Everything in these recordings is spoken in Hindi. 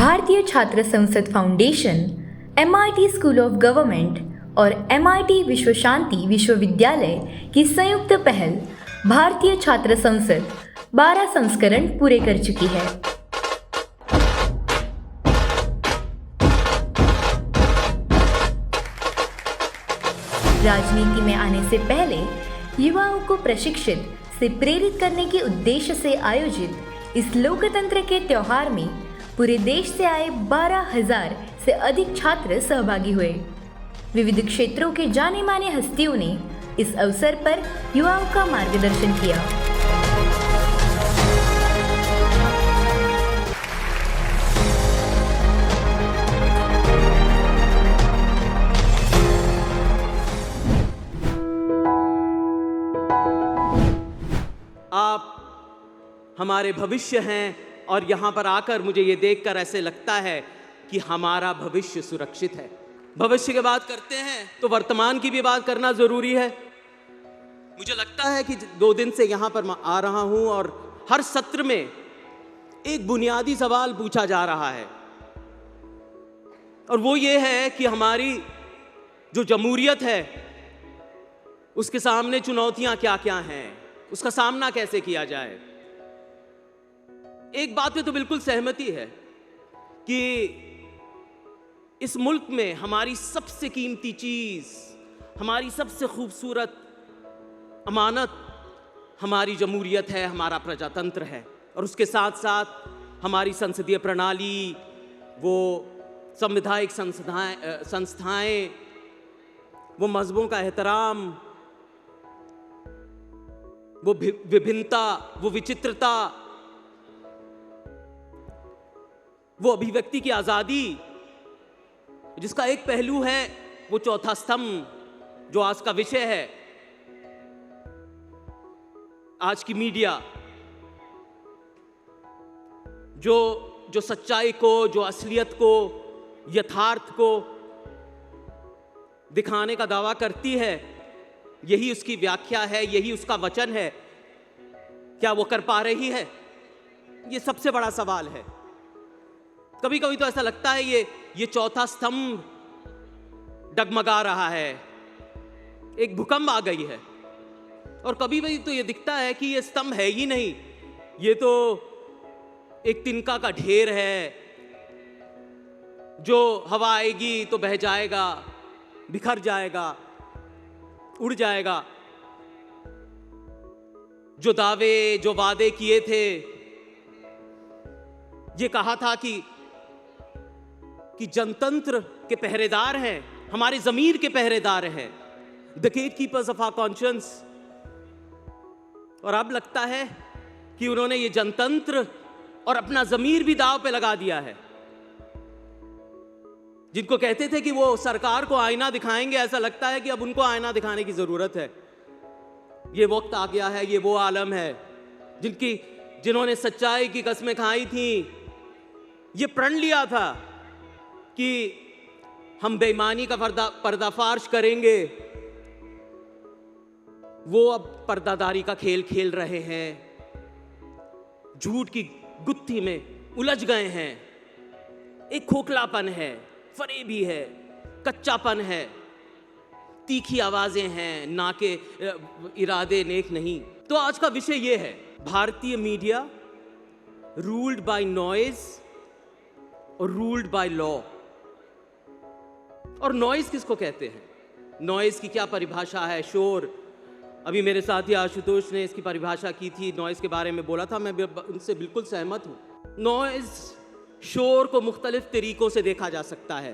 भारतीय छात्र संसद foundation, MIT school of government और MIT विश्व शांति विश्वविद्यालय की संयुक्त पहल भारतीय छात्र संसद 12 संस्करण पूरे कर चुकी है। राजनीति में आने से पहले युवाओं को प्रशिक्षित से प्रेरित करने के उद्देश्य से आयोजित इस लोकतंत्र के त्योहार में पूरे देश से आए 12,000 से अधिक छात्र सहभागी हुए। विविध क्षेत्रों के जाने माने हस्तियों ने इस अवसर पर युवाओं का मार्गदर्शन किया। आप हमारे भविष्य हैं और यहाँ पर आकर मुझे ये देखकर ऐसे लगता है कि हमारा भविष्य सुरक्षित है। भविष्य की बात करते हैं तो वर्तमान की भी बात करना ज़रूरी है। मुझे लगता है कि 2 दिन से यहाँ पर मैं आ रहा हूँ और हर सत्र में एक बुनियादी सवाल पूछा जा रहा है और वो ये है कि हमारी जो जमहूरियत है उसके सामने चुनौतियाँ क्या क्या हैं, उसका सामना कैसे किया जाए। एक बात में तो बिल्कुल सहमति है कि इस मुल्क में हमारी सबसे कीमती चीज, हमारी सबसे खूबसूरत अमानत हमारी जमहूरियत है, हमारा प्रजातंत्र है। और उसके साथ साथ हमारी संसदीय प्रणाली, वो संवैधानिक संस्थाएं, वो मजहबों का एहतराम, वो विभिन्नता, वो विचित्रता, वो अभिव्यक्ति की आज़ादी, जिसका एक पहलू है वो चौथा स्तंभ जो आज का विषय है, आज की मीडिया, जो सच्चाई को, जो असलियत को, यथार्थ को दिखाने का दावा करती है, यही उसकी व्याख्या है, यही उसका वचन है। क्या वो कर पा रही है? ये सबसे बड़ा सवाल है। कभी कभी तो ऐसा लगता है ये चौथा स्तंभ डगमगा रहा है, एक भूकंप आ गई है। और कभी कभी तो ये दिखता है कि ये स्तंभ है ही नहीं, ये तो एक तिनका का ढेर है जो हवा आएगी तो बह जाएगा, बिखर जाएगा, उड़ जाएगा। जो दावे, जो वादे किए थे, ये कहा था कि जनतंत्र के पहरेदार हैं, हमारे ज़मीर के पहरेदार हैं, the gate keepers of our conscience. और अब लगता है कि उन्होंने ये जनतंत्र और अपना ज़मीर भी दांव पे लगा दिया है। जिनको कहते थे कि वो सरकार को आईना दिखाएंगे, ऐसा लगता है कि अब उनको आईना दिखाने की ज़रूरत है। ये वक्त आ गया है, ये वो आलम है जिन्होंने सच्चाई की कस्में खाई थी, ये प्रण लिया था कि हम बेईमानी का पर्दाफाश करेंगे, वो अब पर्दादारी का खेल खेल रहे हैं, झूठ की गुत्थी में उलझ गए हैं। एक खोखलापन है, फरेबी है, कच्चापन है, तीखी आवाजें हैं, ना के इरादे नेक नहीं। तो आज का विषय ये है, भारतीय मीडिया रूल्ड बाय नॉइज और रूल्ड बाय लॉ। और नॉइज किसको कहते हैं? नॉइज की क्या परिभाषा है? शोर। अभी मेरे साथी आशुतोष ने इसकी परिभाषा की थी, नॉइज के बारे में बोला था, मैं उनसे बिल्कुल सहमत हूं। नॉइज, शोर को मुख्तलिफ तरीकों से देखा जा सकता है।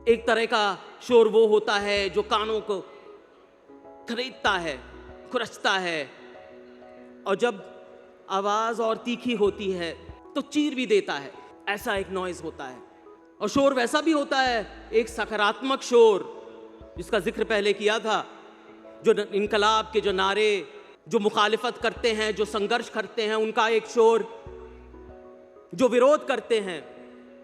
एक तरह का शोर वो होता है जो कानों को खरीदता है, खुरचता है, और जब आवाज और तीखी होती है तो चीर भी देता है, ऐसा एक नॉइज होता है। और शोर वैसा भी होता है, एक सकारात्मक शोर जिसका जिक्र पहले किया था, जो इनकलाब के जो नारे, जो मुखालिफत करते हैं, जो संघर्ष करते हैं, उनका एक शोर, जो विरोध करते हैं,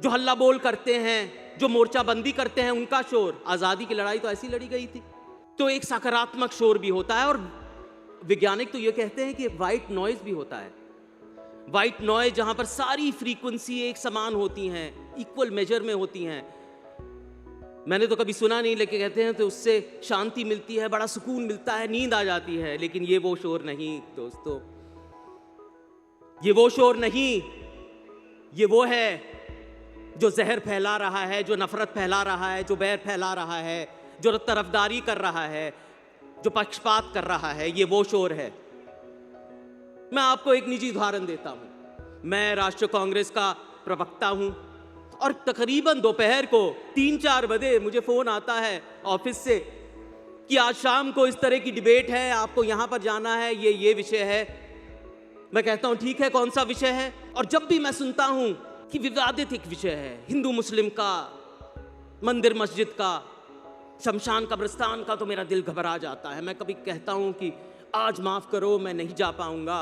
जो हल्ला बोल करते हैं, जो मोर्चाबंदी करते हैं, उनका शोर। आज़ादी की लड़ाई तो ऐसी लड़ी गई थी। तो एक सकारात्मक शोर भी होता है, और वैज्ञानिक तो ये कहते हैं कि वाइट नॉइज भी होता है। वाइट नॉइज जहां पर सारी फ्रीक्वेंसी एक समान होती हैं, इक्वल मेजर में होती हैं। मैंने तो कभी सुना नहीं, लेकिन कहते हैं तो उससे शांति मिलती है, बड़ा सुकून मिलता है, नींद आ जाती है। लेकिन ये वो शोर नहीं दोस्तों, ये वो शोर नहीं, ये वो है जो जहर फैला रहा है, जो नफरत फैला रहा है, जो बैर फैला रहा है, जो तरफदारी कर रहा है, जो पक्षपात कर रहा है। ये वो शोर है। मैं आपको एक निजी उदाहरण देता हूं। मैं राष्ट्रीय कांग्रेस का प्रवक्ता हूं और तकरीबन दोपहर को 3-4 बजे मुझे फोन आता है ऑफिस से कि आज शाम को इस तरह की डिबेट है, आपको यहां पर जाना है, ये विषय है। मैं कहता हूं ठीक है, कौन सा विषय है? और जब भी मैं सुनता हूं कि विवादित एक विषय है, हिंदू मुस्लिम का, मंदिर मस्जिद का, शमशान कब्रिस्तान का, तो मेरा दिल घबरा जाता है। मैं कभी कहता हूं कि आज माफ करो, मैं नहीं जा पाऊंगा,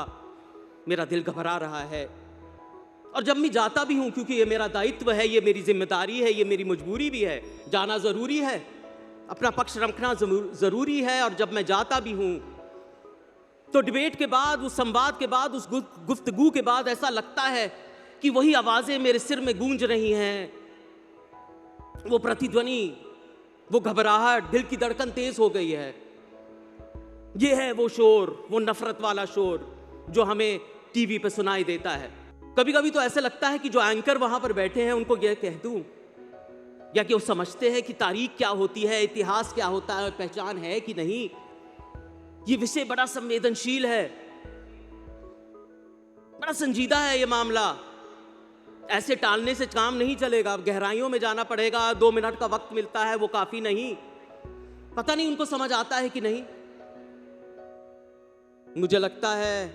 मेरा दिल घबरा रहा है। और जब मैं जाता भी हूं, क्योंकि ये मेरा दायित्व है, ये मेरी जिम्मेदारी है, ये मेरी मजबूरी भी है, जाना जरूरी है, अपना पक्ष रखना जरूरी है। और जब मैं जाता भी हूं तो डिबेट के बाद, उस संवाद के बाद, उस गुफ्तगू के बाद ऐसा लगता है कि वही आवाजें मेरे सिर में गूंज रही हैं, वो प्रतिध्वनि, वो घबराहट, दिल की धड़कन तेज हो गई है। ये है वो शोर, वो नफरत वाला शोर जो हमें टीवी पे सुनाई देता है। कभी कभी तो ऐसा लगता है कि जो एंकर वहां पर बैठे हैं उनको यह कह दूं, या कि वो समझते हैं कि तारीख क्या होती है, इतिहास क्या होता है, पहचान है कि नहीं। ये विषय बड़ा संवेदनशील है, बड़ा संजीदा है ये मामला। ऐसे टालने से काम नहीं चलेगा, अब गहराइयों में जाना पड़ेगा। 2 मिनट का वक्त मिलता है, वो काफी नहीं। पता नहीं उनको समझ आता है कि नहीं। मुझे लगता है,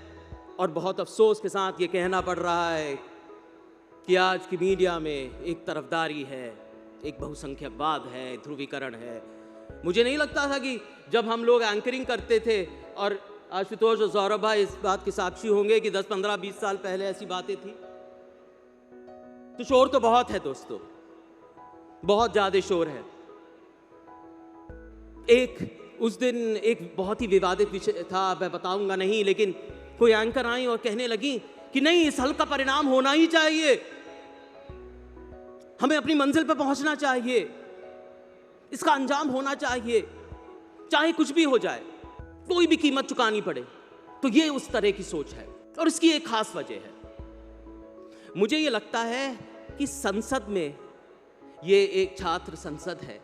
और बहुत अफसोस के साथ ये कहना पड़ रहा है, कि आज की मीडिया में एक तरफदारी है, एक बहुसंख्यकवाद है, ध्रुवीकरण है। मुझे नहीं लगता था कि जब हम लोग एंकरिंग करते थे, और आशुतोष और सौरभ भाई इस बात के साक्षी होंगे कि 10, 15, 20 साल पहले ऐसी बातें थी, तो शोर तो बहुत है दोस्तों, बहुत ज्यादा शोर है। उस दिन एक बहुत ही विवादित विषय था, मैं बताऊंगा नहीं, लेकिन कोई एंकर आई और कहने लगी कि नहीं, इस हल का परिणाम होना ही चाहिए, हमें अपनी मंजिल पर पहुंचना चाहिए, इसका अंजाम होना चाहिए, चाहे कुछ भी हो जाए, कोई भी कीमत चुकानी पड़े। तो ये उस तरह की सोच है, और इसकी एक खास वजह है। मुझे ये लगता है कि संसद में, ये एक छात्र संसद है,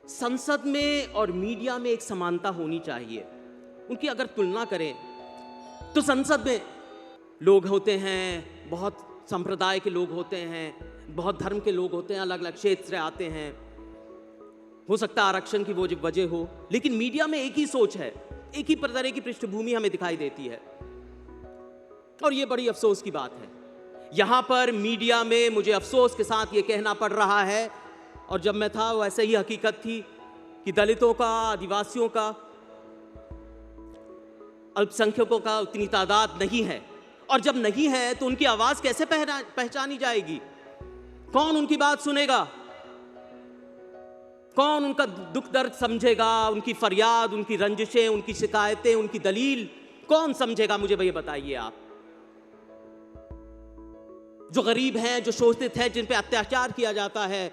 संसद में और मीडिया में एक समानता होनी चाहिए। उनकी अगर तुलना करें तो संसद में लोग होते हैं, बहुत संप्रदाय के लोग होते हैं, बहुत धर्म के लोग होते हैं, अलग अलग क्षेत्र से आते हैं, हो सकता है आरक्षण की वो वजह हो, लेकिन मीडिया में एक ही सोच है, एक ही तरह की पृष्ठभूमि हमें दिखाई देती है। और ये बड़ी अफसोस की बात है। यहां पर मीडिया में मुझे अफसोस के साथ ये कहना पड़ रहा है, और जब मैं था वैसे ही हकीकत थी, कि दलितों का, आदिवासियों का, अल्पसंख्यकों का उतनी तादाद नहीं है। और जब नहीं है तो उनकी आवाज कैसे पहचानी जाएगी? कौन उनकी बात सुनेगा? कौन उनका दुख दर्द समझेगा? उनकी फरियाद, उनकी रंजिशें, उनकी शिकायतें, उनकी दलील कौन समझेगा? मुझे भैया बताइए आप। जो गरीब हैं, जो शोषित हैं, जिन पे अत्याचार किया जाता है,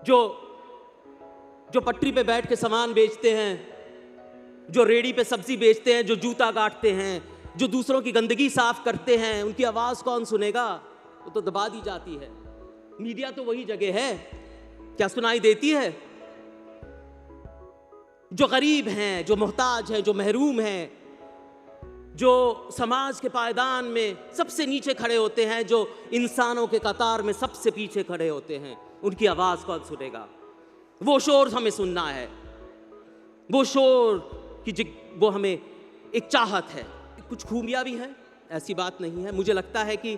जो पटरी पे बैठ के सामान बेचते हैं, जो रेड़ी पे सब्जी बेचते हैं, जो जूता काटते हैं, जो दूसरों की गंदगी साफ करते हैं, उनकी आवाज कौन सुनेगा? वो तो दबा दी जाती है। मीडिया तो वही जगह है, क्या सुनाई देती है? जो गरीब हैं, जो मोहताज हैं, जो महरूम हैं, जो समाज के पायदान में सबसे नीचे खड़े होते हैं, जो इंसानों के कतार में सबसे पीछे खड़े होते हैं, उनकी आवाज कौन सुनेगा? वो शोर हमें सुनना है, वो शोर की वो हमें एक चाहत है। कुछ खूबियां भी हैं, ऐसी बात नहीं है। मुझे लगता है कि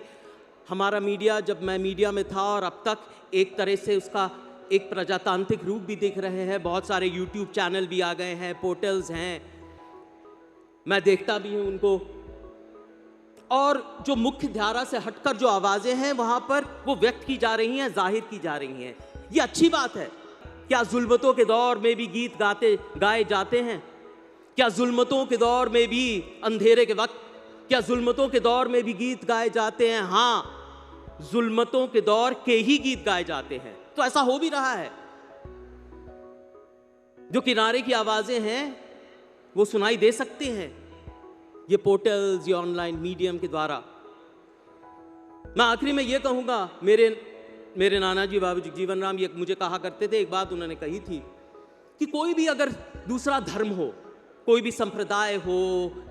हमारा मीडिया, जब मैं मीडिया में था और अब तक, एक तरह से उसका एक प्रजातांत्रिक रूप भी दिख रहे हैं। बहुत सारे यूट्यूब चैनल भी आ गए हैं, पोर्टल्स हैं, मैं देखता भी हूं उनको। और जो मुख्य धारा से हटकर जो आवाजें हैं वहां पर वो व्यक्त की जा रही हैं, जाहिर की जा रही हैं। ये अच्छी बात है। क्या जुल्मतों के दौर में भी गीत गाए जाते हैं? क्या जुल्मतों के दौर में भी, अंधेरे के वक्त, क्या जुल्मतों के दौर में भी गीत गाए जाते हैं? हाँ, जुल्मतों के दौर के ही गीत गाए जाते हैं। तो ऐसा हो भी रहा है। जो किनारे की आवाजें हैं वो सुनाई दे सकती हैं ये पोर्टल्स, ये ऑनलाइन मीडियम के द्वारा। मैं आखिरी में ये कहूंगा, मेरे नाना जी बाबू जगजीवन राम ये मुझे कहा करते थे, एक बात उन्होंने कही थी कि कोई भी अगर दूसरा धर्म हो, कोई भी संप्रदाय हो,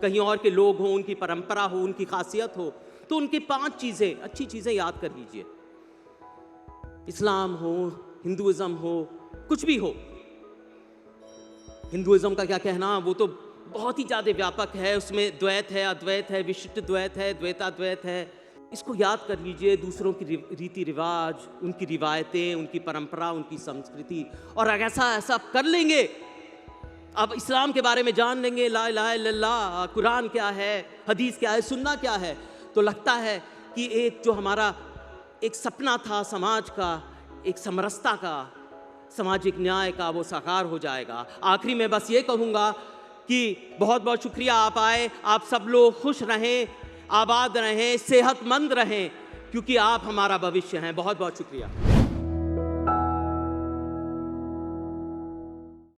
कहीं और के लोग हो, उनकी परंपरा हो, उनकी खासियत हो, तो उनकी 5 चीजें, अच्छी चीजें याद कर लीजिए। इस्लाम हो, हिंदुइज्म हो, कुछ भी हो। हिंदुइज्म का क्या कहना, वो तो बहुत ही ज़्यादा व्यापक है, उसमें द्वैत है, अद्वैत है, विशिष्ट द्वैत है, द्वैताद्वैत है। इसको याद कर लीजिए, दूसरों की रीति रिवाज, उनकी रिवायतें, उनकी परंपरा, उनकी संस्कृति, और अगर ऐसा कर लेंगे, अब इस्लाम के बारे में जान लेंगे, ला इलाहा इल्लल्लाह, कुरान क्या है, हदीस क्या है, सुन्ना क्या है, तो लगता है कि एक जो हमारा एक सपना था समाज का, एक समरसता का, सामाजिक न्याय का, वो साकार हो जाएगा। आखिरी में बस ये कहूँगा कि बहुत बहुत शुक्रिया, आप आए, आप सब लोग खुश रहें, आबाद रहें, सेहतमंद रहें, क्योंकि आप हमारा भविष्य हैं। बहुत बहुत शुक्रिया।